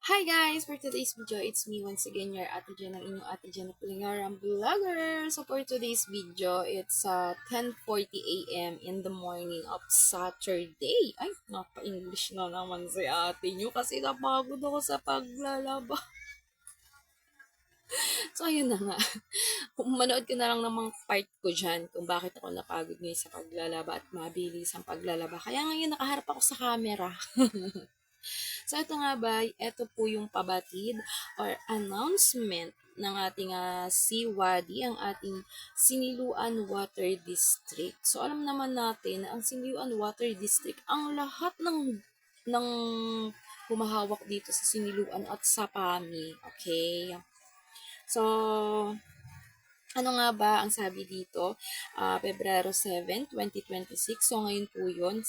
Hi guys! For today's video, it's me once again, your Ate Jen, ang inyong Ate Jen na Pulingaram Vlogger. So for today's video, it's 10:40 a.m. in the morning of Saturday. Ay, napa-English na naman si ate nyo kasi napagod ako sa paglalaba. So ayun na nga. Manood ka na lang ng mga part ko dyan kung bakit ako napagod ngayon sa paglalaba at mabilis ang paglalaba. Kaya ngayon nakaharap ako sa camera. So ito nga ba, ito po yung pabatid or announcement ng ating Siwadi, ang ating Siniluan Water District. So alam naman natin na ang Siniluan Water District, ang lahat ng humahawak dito sa Siniluan at sa PAMI. Okay? So, ano nga ba ang sabi dito? Pebrero 7, 2026. So, ngayon po yun,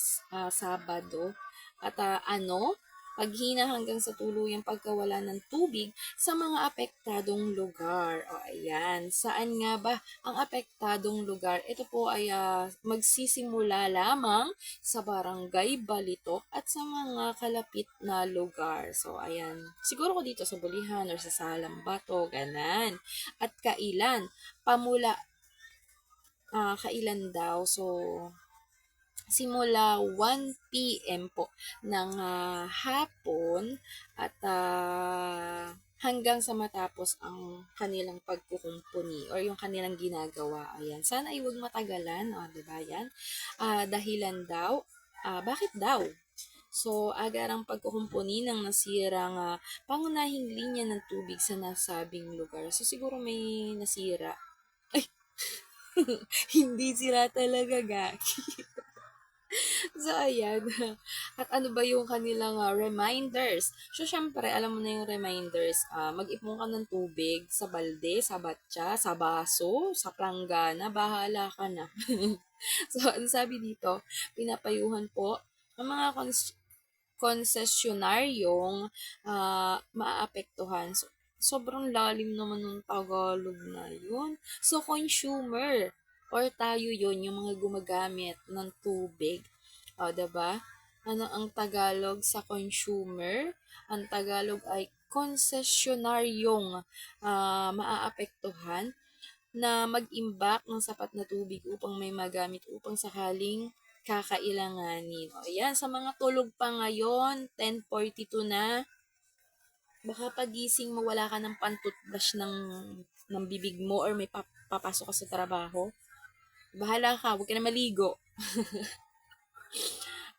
Sabado. At paghina hanggang sa tuluyang pagkawala ng tubig sa mga apektadong lugar. O ayan, saan nga ba ang apektadong lugar? Ito po ay magsisimula lamang sa Barangay Balitok at sa mga kalapit na lugar. So ayan, siguro ko dito sa Bulihan or sa Salambato, ganan. At kailan? Pamula, kailan daw? So, simula 1 p.m. po ng hapon at hanggang sa matapos ang kanilang pagkukumpuni or yung kanilang ginagawa. Ayan. Sana ay huwag matagalan. O, diba yan? Dahilan daw. Bakit daw? So, agarang pagkukumpuni ng nasirang pangunahing linya ng tubig sa nasabing lugar. So, siguro may nasira. Ay, hindi sira talaga, gaki. So, ayan. At ano ba yung kanilang reminders? So, syempre, alam mo na yung reminders. Mag-ipon ka ng tubig sa balde, sa batya, sa baso, sa planggana, bahala ka na. So, ang sabi dito, pinapayuhan po ang mga konsesyonaryung maaapektuhan. So, sobrang lalim naman ng Tagalog na yun. So, consumer or tayo yon yung mga gumagamit ng tubig. O, diba? Ano ang Tagalog sa consumer? Ang Tagalog ay konsesyonaryong maaapektuhan na mag-imbak ng sapat na tubig upang may magamit upang sakaling kakailanganin. O yan, sa mga tulog pa ngayon, 10:42 na, baka pagising mo wala ka ng pantutbrush ng bibig mo or may papasok ka sa trabaho. Bahala ka, huwag ka na maligo.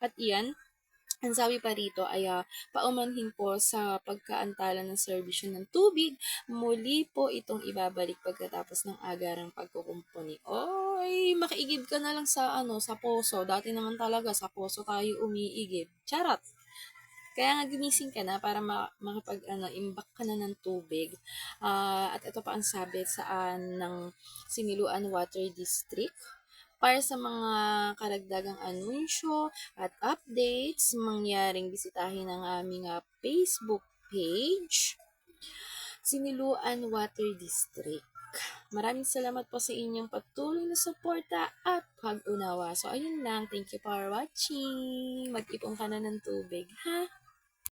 At iyan, ang sabi pa rito ay paumanhin po sa pagkaantala ng serbisyo ng tubig, muli po itong ibabalik pagkatapos ng agarang pagkukumpuni. Oy, makiigib ka na lang sa poso. Dati naman talaga sa poso tayo umiigib. Charot. Kaya nga gumising ka na para imbak ka na ng tubig. At ito pa ang sabi ng Siniluan Water District. Para sa mga karagdagang anunsyo at updates, mangyaring bisitahin ang aming Facebook page, Siniluan Water District. Maraming salamat po sa inyong patuloy na suporta at pag-unawa. So, ayun lang. Thank you for watching. Mag-ipon ka na ng tubig, ha?